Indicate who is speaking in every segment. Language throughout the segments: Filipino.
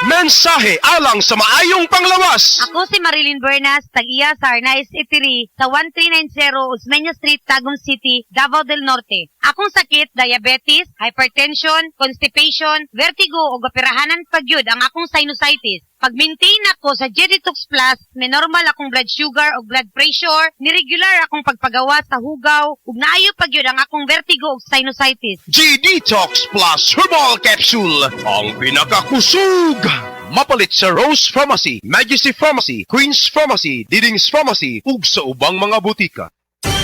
Speaker 1: Mensahe alang sa maayong panglawas.
Speaker 2: Ako si Marilyn Bernas, tag-iya sa Arnaiz Eatery sa 1390 Osmeña Street, Tagum City, Davao del Norte. Akong sakit, diabetes, hypertension, constipation, vertigo o gapirahanan pagyud ang akong sinusitis. Pag-maintain ako sa Jeditox Plus, may normal akong blood sugar o blood pressure, niregular akong pagpagawa sa hugaw, ug naayo pagyud ang akong vertigo o sinusitis.
Speaker 1: G-Detox Plus Herbal Capsule, ang pinakakusog. Mapalit sa Rose Pharmacy, Majesty Pharmacy, Queen's Pharmacy, Diding's Pharmacy, ug sa ubang mga butika.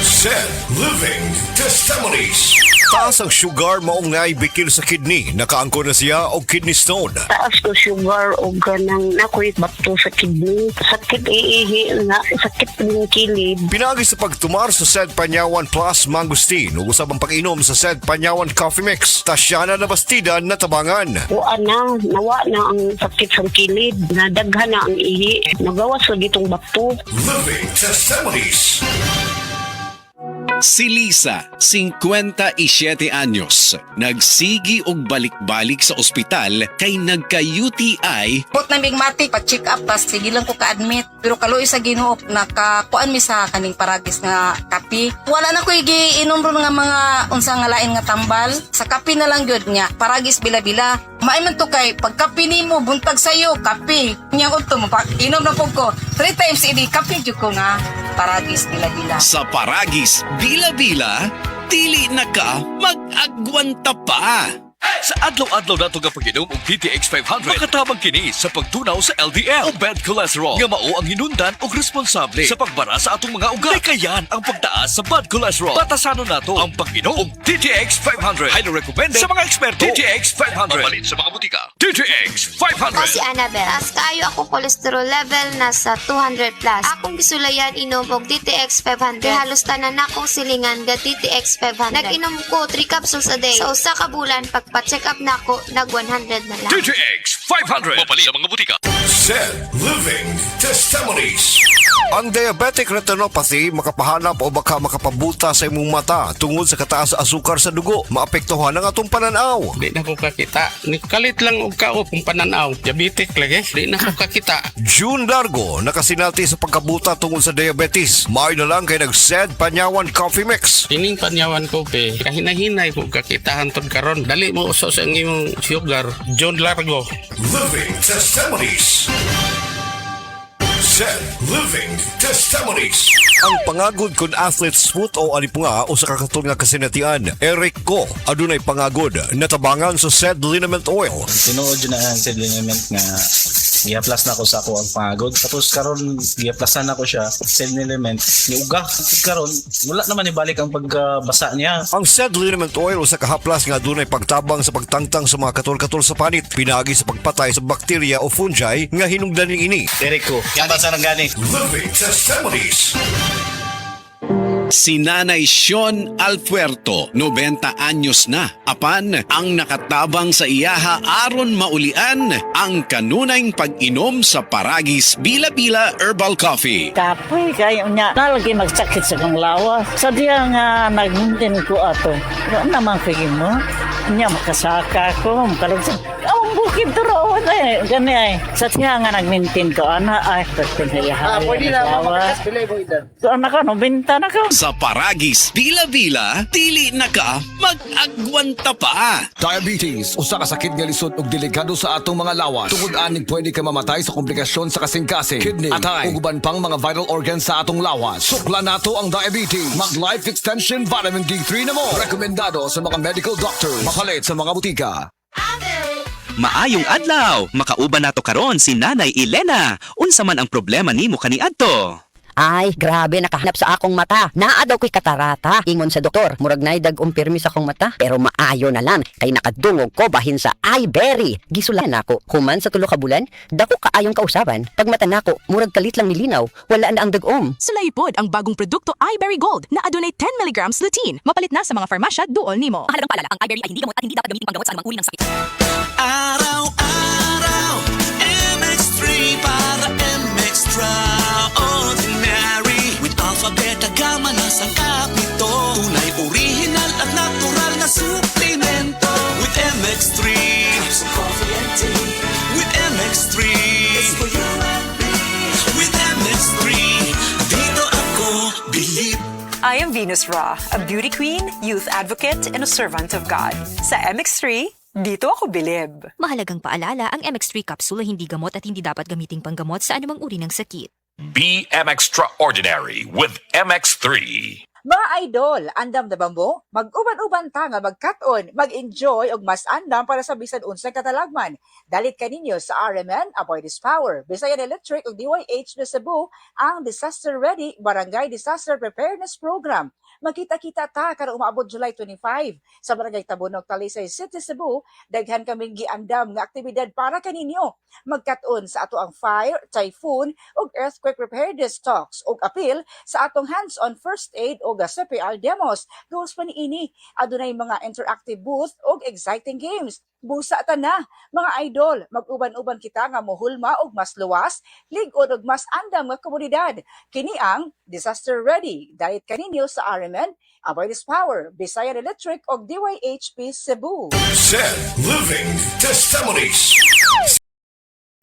Speaker 3: Said Living Testimonies. Taas ang sugar maong naibikil sa kidney. Nakaangko na siya o kidney stone.
Speaker 4: Taas ko sugar o ganang nakoy bato sa kidney. Sakit iihi nga, sakit ng kilid.
Speaker 3: Pinagi sa pagtumar sa Said Panyawan Plus Mangustin ug usab ang pag-inom sa Said Panyawan Coffee Mix. Tasyana na bastida na tabangan.
Speaker 4: Buwan na, nawa na ang sakit sa kilid. Nadaghan na ang ihi. Nagawas ko ditong bato.
Speaker 3: Living Testimonies.
Speaker 5: Si Lisa, 57 anyos, nagsigi og balik-balik sa ospital kay nagka-UTI.
Speaker 6: Put na bigmati, pa-check up, tas sige lang ko ka-admit. Pero kaluoy sa Ginoo, nakakuan mi sa kaning paragis nga kapi. Wala na ko iinom ron nga mga unsa nga lain nga tambal. Sa kapi na lang gyud niya, paragis bila-bila. Maayman to kay pagkapi nimo buntag sayo, kapi. Nya ko to, inom na po ko. 3 times ini, kapi jud ko nga paragis bila-bila.
Speaker 5: Sa paragis, bila-bila, dili na ka mag-agwanta pa.
Speaker 7: Sa adlaw-adlaw nato nga pag-inom og DTX 500, makatabang kini sa pagtunaw sa LDL o bad cholesterol nga mao ang hinundan og responsable sa pagbara sa atong mga ugat. Kayan ang pagtaas sa bad cholesterol. Batasanon nato ang pag-inom og DTX 500. Highly recommended sa mga eksperto. DTX 500. Mapalit sa mga butika. DTX 500.
Speaker 8: Ako si Annabel. As kaayo akong cholesterol level nasa 200 plus. Akong gisulayan inom og DTX 500. Kay halos tanan akong silingan ga DTX 500. Nag-inom ko 3 capsules a day. Sa usa ka bulan pagpa-check up na ako, nag 100 na lang.
Speaker 7: DTX 500. Mapalit sa mga butika.
Speaker 3: Said Living Testimonies. Ang diabetic retinopathy makapahanap o baka makapabuta sa imong mata tungod sa kataas sa asukar sa dugo. Maapektuhan ang atong pananaw.
Speaker 9: Di na ko kakita. Kalit lang og kao kung pananaw. Diabetic lagi. Di na ko kakita.
Speaker 3: June Largo nakasinalti sa pagkabuta tungod sa diabetes. Maayo na lang kay nag-Said Panyawan Coffee Mix.
Speaker 9: Ining panyawan ko pe. Kahinahinay ko kakitahan tod karon. Dali mo uso sa imong sugar. John Largo.
Speaker 3: Living Testimonies. Said Living Testimonies. Ang pangagod kun athlete smooth o alipunga o sa kakatun nga kasinatian, Eric Ko, adunay pangagod natabangan sa Said Liniment Oil.
Speaker 10: Tinuod yun na ang Said Liniment nga i-plus na ako sa ako ang pangagod. Tapos karon i-plusan na ko siya Said Liniment ni uga. Karon wala naman ibalik ang pagbasa niya.
Speaker 3: Ang Said Liniment Oil o sa kahaplas nga adunay pagtabang sa pagtangtang sa mga katol-katol sa panit, pinagi sa pagpatay sa bakterya o fungi nga hinungdaning ini.
Speaker 10: Eric Ko, yan ba sa nangani?
Speaker 3: Living Testimonies.
Speaker 5: Si Nanay Sean Alfuerto, 90 anyos na. Apan, ang nakatabang sa iyaha aron maulian ang kanunayng pag-inom sa Paragis Bila-Bila Herbal Coffee.
Speaker 11: Kapoy kayo niya. Nalagi magsakit sa kong lawas. Sadya nga nagmuntin ko ato. Ano naman kayo mo? Niya makasaka ko. Makalagsan. Ang bukid turoon eh. Gani ay. Sadya nga nagmintin ko. Ana ay.
Speaker 10: Pwede na makakas. Pilay mo idan.
Speaker 11: So anak ko, binta na ko.
Speaker 5: Sa Paragis Bila-Bila, dili na ka mag-agwanta pa.
Speaker 12: Diabetes, usa ka sakit nga lisod ug delikado sa atong mga lawas. Tungod aning pwede ka mamatay sa komplikasyon sa kasing-kasing, kidney, atay, ug uban pang mga vital organs sa atong lawas. Sukla nato ang diabetes. Mag Life Extension Vitamin D3 na mo. Rekomendado sa mga medical doctors. Mapalit sa mga butika.
Speaker 13: Maayong adlaw, makauban nato karon si Nanay Elena. Unsa man ang problema nimo kaniadto?
Speaker 14: Ay, grabe, nakahanap sa akong mata. Naa daw ko'y katarata. Ingon sa doktor, murag na'y dag-umpirmi sa akong mata. Pero maayo na lang, kay nakadungog ko bahin sa iBerry. Gisulan ako. Human sa tulo ka bulan, dako kaayong kausaban. Pag mata nako, murag kalit lang nilinaw. Wala na ang dag-om.
Speaker 15: Sulaypod ang bagong produkto iBerry Gold na adunay 10 mg lutein. Mapalit na sa mga farmasya duol nimo. Mahalagang paalala, ang iBerry ay hindi gamot at hindi dapat gamitin panggamot sa anumang uri ng sakit.
Speaker 16: Araw-araw, MX3 para MX-Traordinary. With alphabeta gamma na sangkap nito. Tunay, original at natural na suplemento. With MX3, coffee and tea. With MX3,
Speaker 17: Venus Ra, a beauty queen, youth advocate, and a servant of God. Sa MX3, dito ako bilib.
Speaker 18: Mahalagang paalala, ang MX3 capsule ay hindi gamot at hindi dapat gamiting panggamot sa anumang uri ng sakit.
Speaker 19: BM Extraordinary with MX3.
Speaker 20: Mga idol, andam na ba mo? Mag-uban-uban ta nga mag-cut-on, mag-enjoy og mas andam para sa bisan unsay katalagman. Dalit kaninyo sa RMN Avoid This Power. Bisayan Electric ug DYH na Cebu ang Disaster Ready Barangay Disaster Preparedness Program. Magkita-kita ta karong umaabot July 25 sa Barangay Tabonog, Talisay City, Cebu. Daghan kaming giandam nga aktibidad para kaninyo. Mag-cut-on sa ato ang fire, typhoon ug earthquake preparedness talks ug appeal sa atong hands-on first aid ug CPR demos. Gawas pa niini, adunay mga interactive booth ug exciting games. Busa ta na, mga idol, mag-uban-uban kita nga mohulma og mas luwas, lig-on og mas andam nga komunidad. Kini ang Disaster Ready. Dahil kaninyo sa RMN, Avoid This Power, Bisayan Electric ug DYHP Cebu.
Speaker 3: Said Living Testimonies.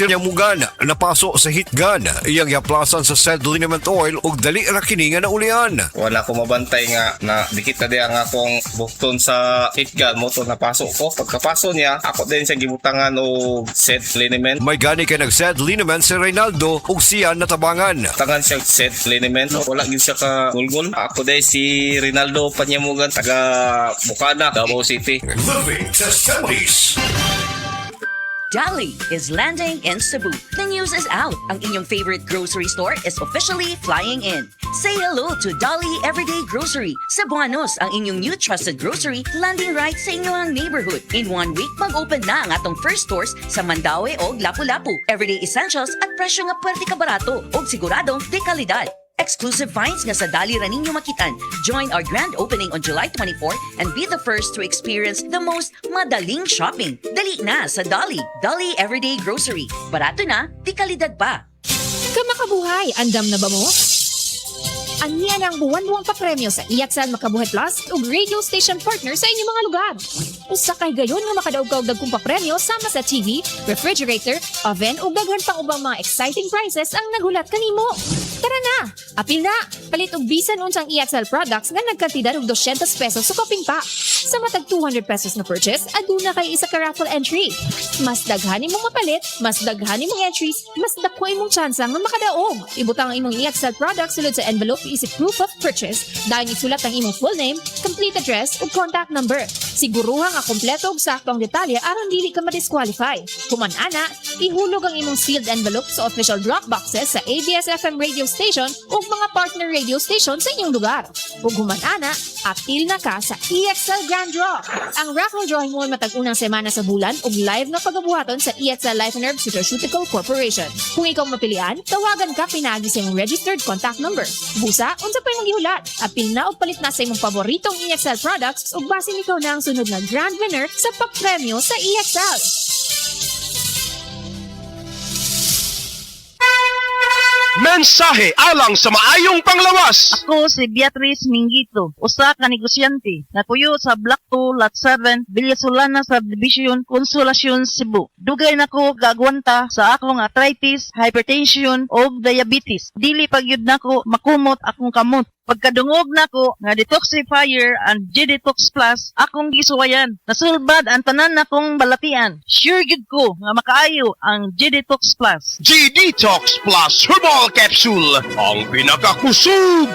Speaker 3: Tinyamugan, napaso sa heat gun, iyang yaplasan sa said liniment oil ug dali ra kini nga naulian.
Speaker 10: Wala ko mabantay nga na dikit na diya nga akong bukton sa heat gun mo to napasok ko. Pagkapaso niya, ako din siya gibutangan og set liniment.
Speaker 3: May gani kay nag-said liniment si Reynaldo ug siya natabangan.
Speaker 10: Tangan siya set liniment, wala gid siya ka gulgol. Ako din si Reynaldo Panyamugan, taga Bukana, Davao City.
Speaker 19: Living Testimonies.
Speaker 21: Dolly is landing in Cebu. The news is out. Ang inyong favorite grocery store is officially flying in. Say hello to Dolly Everyday Grocery. Cebuanos, ang inyong new trusted grocery landing right sa inyong neighborhood. In 1 week, mag-open na ang atong first stores sa Mandaue o Lapu-Lapu. Everyday essentials at presyo nga pwerte ka barato o siguradong de kalidad. Exclusive finds nga sa Dolly ra ninyo makitan. Join our grand opening on July 24 and be the first to experience the most madaling shopping. Dali na sa Dolly. Dolly Everyday Grocery. Barato na, di kalidad pa.
Speaker 22: Kamakabuhay, andam na ba mo? Aniya ng buwan-buwang papremyo sa EXL Makabuhay Plus ug radio station partner sa inyong mga lugar. Usa kay gayon nga makadaog-kaog dagkong papremyo sama sa TV, refrigerator, oven ug daghan pang ubang mga exciting prizes ang nagulat kanimo. Tara na! Apil na! Palit og bisan unsang EXL products nga nagkantidad og 200 pesos sa koping pa. Sa matag 200 pesos na purchase, aduna kay isa ka raffle entry. Mas daghan imong mapalit, mas daghan imong entries, mas dako imong tsansa nga makadaog. Ibutang ang imong EXL products sulod sa envelope isip proof of purchase. Dahil isulat ang imong full name, complete address ug contact number. Siguruha nga kompleto ug sakto ang detalye aron dili ka ma-disqualify. Human ana, ihulog ang imong sealed envelope sa official drop boxes sa ABS-FM radio station ug mga partner radio station sa inyong lugar. Ug human ana, apil na ka sa EXL Grand Draw. Ang raffle drawing mo matag unang semana sa bulan ug live na pagabuhaton sa EXL Life and Herb Nutraceutical Corporation. Kung ikaw mapilian, tawagan ka pinaagi sa imong registered contact number. Busa, unsa pa imong gihulat? Apil na og palit na sa imong paboritong EXL products ug basin ikaw na ang sunod na grand winner sa pagpremyo sa EXL.
Speaker 1: Mensahe alang sa maayong panglawas.
Speaker 23: Ako si Beatrice Mingito, usa ka negosyante na puyo sa Block 2, Lot 7, Villasolana Subdivision, Consolacion, Cebu. Dugay nako gagwanta sa akong arthritis, hypertension o diabetes. Dili pagyud nako makumot akong kamot. Pagkadungog nako nga detoxifier and G-Detox Plus akong gisuwayan. Nasulbad ang tanan nakong balatian. Sure gid ko nga makaayo ang G-Detox Plus.
Speaker 1: G-Detox Plus Herbal Capsule, ang pinakakusog.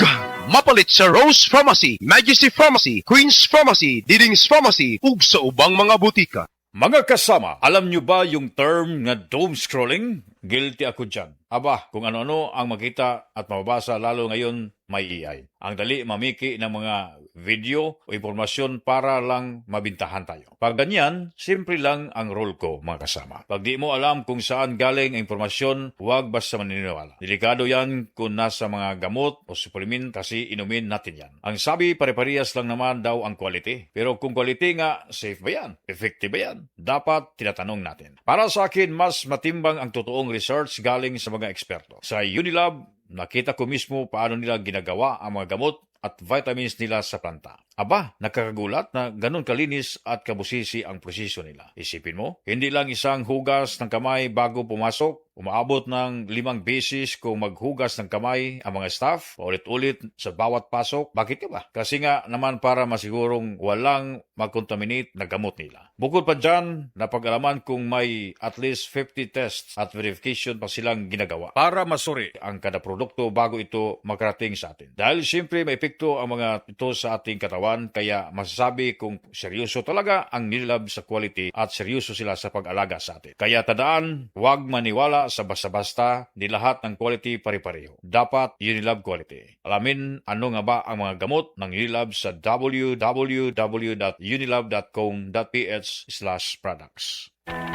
Speaker 1: Mapalit sa Rose Pharmacy, Majesty Pharmacy, Queen's Pharmacy, Diding's Pharmacy, ug sa ubang mga butika.
Speaker 24: Mga kasama, alam nyo ba yung term nga doom scrolling? Guilty ako dyan. Aba, kung ano-ano ang makita at mababasa lalo ngayon may AI. Ang dali mamiki ng mga video o impormasyon para lang mabintahan tayo. Pag ganyan, simple lang ang role ko, mga kasama. Pag di mo alam kung saan galing ang impormasyon, huwag basta maniniwala. Delikado yan kung nasa mga gamot o supplement kasi inumin natin yan. Ang sabi, pare-parehas lang naman daw ang quality. Pero kung quality nga, safe ba yan? Effective ba yan? Dapat tinatanong natin. Para sa akin, mas matimbang ang totoong research galing sa mga eksperto. Sa Unilab, nakita ko mismo paano nila ginagawa ang mga gamot at vitamins nila sa planta. Aba, nakakagulat na ganun kalinis at kabusisi ang prosesyo nila. Isipin mo, hindi lang isang hugas ng kamay bago pumasok Umaabot ng 5 beses kung maghugas ng kamay ang mga staff ulit-ulit sa bawat pasok. Bakit ba? Kasi nga naman para masigurong walang mag-contaminate na gamot nila. Bukod pa dyan, napag-alaman kung may at least 50 tests at verification pa silang ginagawa para masuri ang kada produkto bago ito makarating sa atin. Dahil siyempre may epekto ang mga ito sa ating katawan, kaya masasabi kung seryoso talaga ang Unilab sa quality at seryoso sila sa pag-alaga sa atin. Kaya tandaan, huwag maniwala sa basta-basta, di lahat ng quality pare-pareho. Dapat Unilab quality. Alamin ano nga ba ang mga gamot ng Unilab sa www.unilab.com.ph/products.